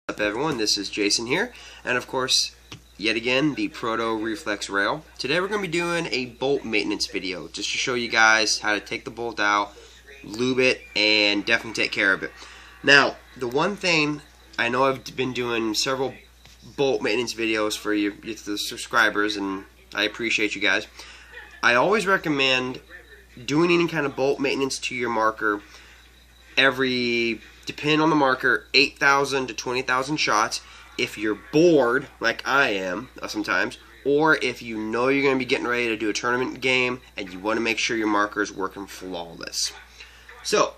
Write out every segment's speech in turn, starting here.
What's up everyone, this is Jason here, and of course, yet again, the Proto Reflex rail. Today we're going to be doing a bolt maintenance video, just to show you guys how to take the bolt out, lube it, and definitely take care of it. Now, the one thing, I know I've been doing several bolt maintenance videos for you, the subscribers, and I appreciate you guys. I always recommend doing any kind of bolt maintenance to your marker every, depending on the marker, 8,000 to 20,000 shots. If you're bored, like I am sometimes, or if you know you're going to be getting ready to do a tournament game and you want to make sure your marker is working flawless. So,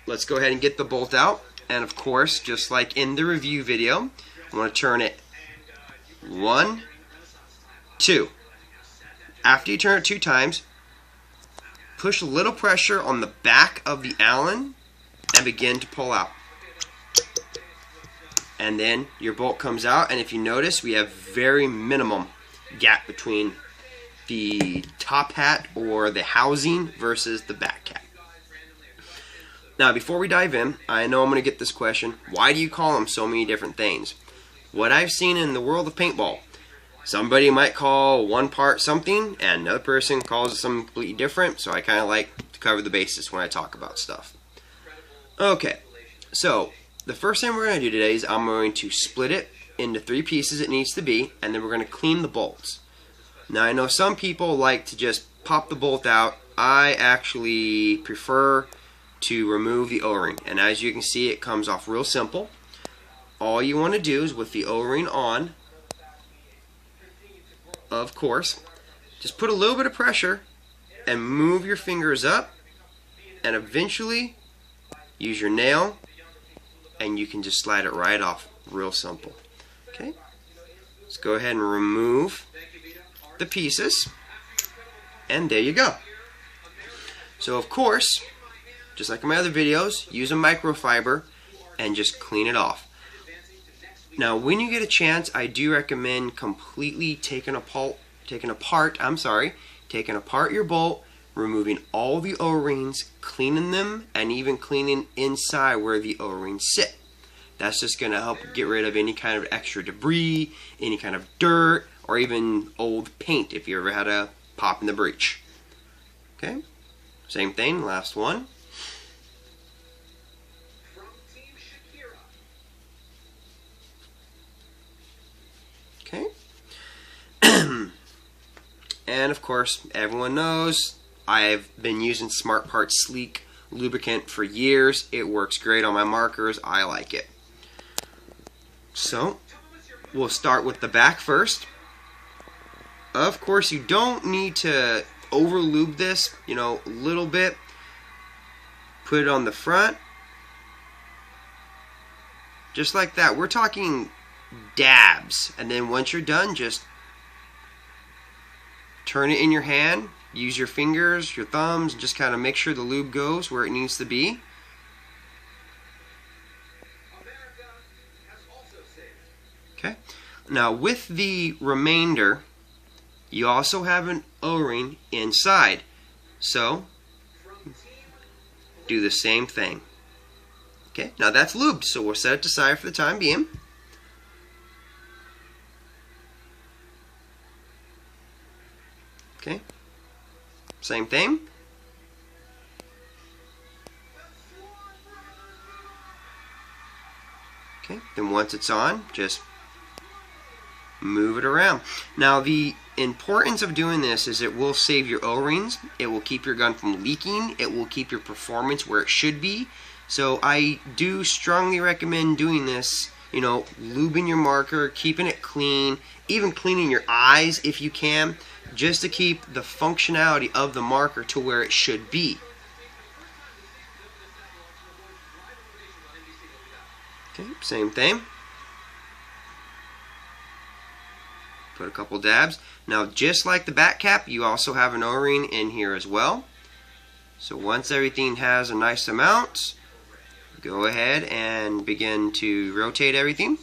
let's go ahead and get the bolt out. And of course, just like in the review video, I want to turn it 1, 2. After you turn it 2 times, push a little pressure on the back of the Allen and begin to pull out. And then your bolt comes out, and if you notice, we have very minimum gap between the top hat or the housing versus the back cap. Now, before we dive in, I know I'm going to get this question: why do you call them so many different things? What I've seen in the world of paintball, somebody might call one part something, and another person calls it something completely different, so I kind of like to cover the basis when I talk about stuff. Okay, so the first thing we're going to do today is I'm going to split it into 3 pieces it needs to be, and then we're going to clean the bolts. Now, I know some people like to just pop the bolt out. I actually prefer to remove the O-ring, and as you can see, it comes off real simple. All you want to do is, with the O-ring on, of course, just put a little bit of pressure and move your fingers up, and eventually use your nail and you can just slide it right off. Real simple. Okay, let's go ahead and remove the pieces, and there you go. So of course, just like in my other videos, use a microfiber and just clean it off. Now, when you get a chance, I do recommend completely taking apart your bolt, removing all the O-rings, cleaning them, and even cleaning inside where the O-rings sit. That's just going to help get rid of any kind of extra debris, any kind of dirt, or even old paint if you ever had a pop in the breech. Okay, same thing, last one. Okay. And of course, everyone knows I've been using Smart Parts Sleek lubricant for years. It works great on my markers. I like it. So, we'll start with the back first. Of course, you don't need to over lube this, a little bit. Put it on the front. Just like that. We're talking dabs. And then once you're done, just turn it in your hand. Use your fingers, your thumbs, and just kind of make sure the lube goes where it needs to be. Okay. Now, with the remainder, you also have an O-ring inside. So, do the same thing. Okay. Now, that's lubed, so we'll set it aside for the time being. Okay. Same thing. Okay, then once it's on, just move it around. Now, the importance of doing this is it will save your O-rings, it will keep your gun from leaking, it will keep your performance where it should be. So I do strongly recommend doing this, lubing your marker, keeping it clean, even cleaning your eyes if you can, just to keep the functionality of the marker to where it should be. Okay, same thing. Put a couple dabs. Now, just like the back cap, you also have an O-ring in here as well. So once everything has a nice amount, go ahead and begin to rotate everything.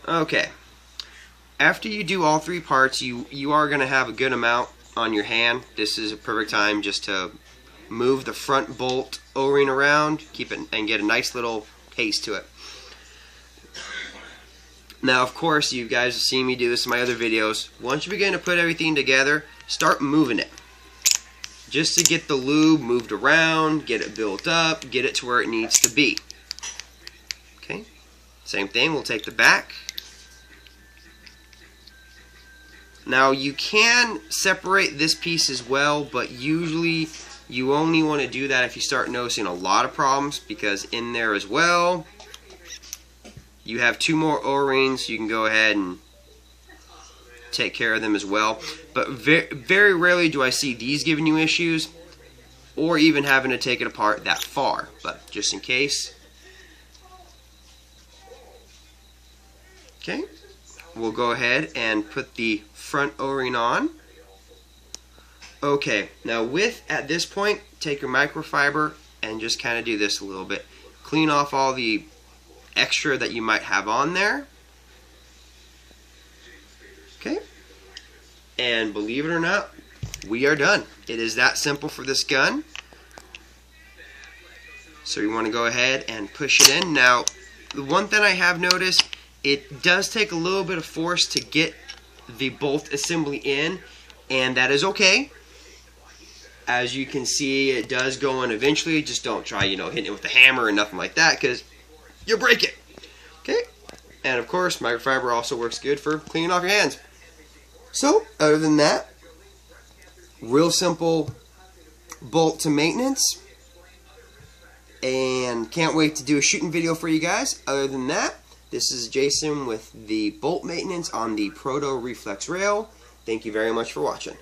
Okay, after you do all 3 parts, you are going to have a good amount on your hand. This is a perfect time just to move the front bolt O-ring around, keep it, and get a nice little taste to it. Now, of course, you guys have seen me do this in my other videos. Once you begin to put everything together, start moving it. Just to get the lube moved around, get it built up, get it to where it needs to be. Okay, same thing, we'll take the back. Now, you can separate this piece as well, but usually you only want to do that if you start noticing a lot of problems, because in there as well, you have 2 more O-rings. You can go ahead and take care of them as well. But very rarely do I see these giving you issues, or even having to take it apart that far. But just in case. Okay, we'll go ahead and put the front O-ring on. Okay, now at this point, take your microfiber and just kind of do this a little bit. Clean off all the extra that you might have on there. Okay, and believe it or not, we are done. It is that simple for this gun. So you want to go ahead and push it in. Now, the one thing I have noticed, it does take a little bit of force to get the bolt assembly in, and that is okay. As you can see, it does go in eventually. Just don't try, hitting it with a hammer or nothing like that, because you'll break it. Okay, and of course, microfiber also works good for cleaning off your hands. So, other than that, real simple bolt to maintenance, and can't wait to do a shooting video for you guys. Other than that, this is Jason with the bolt maintenance on the Proto Reflex rail. Thank you very much for watching.